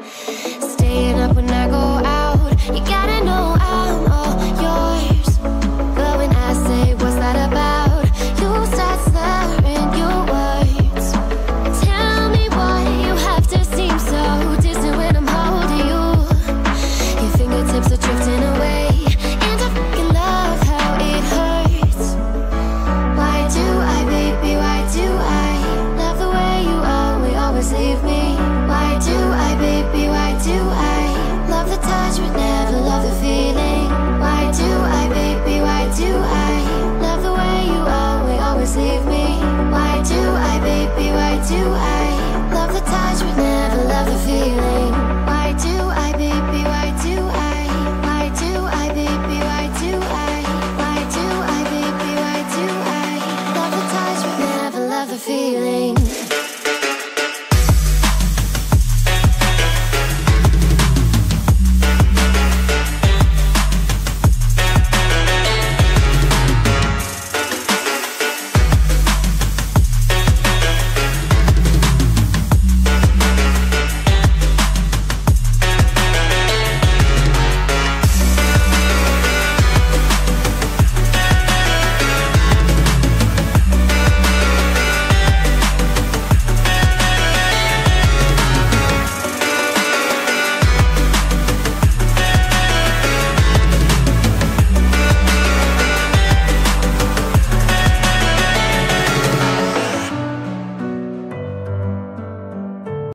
Staying up when I go out, you gotta know I'm all yours. But when I say what's that about, you start slurring your words. Tell me why you have to seem so distant when I'm holding you. Your fingertips are drifting away, and I fucking love how it hurts. Why do I, baby, why do I love the way you always leave me? Why do I, baby, why do I love the touch but never love the feeling? Why do I, baby, why do I love the way you always leave me? Why do I, baby, why do I love the touch but never love the feeling? Why do I, baby, why do I? Why do I, baby, why do I? Why do I, baby, why do I love the touch but never love the feeling?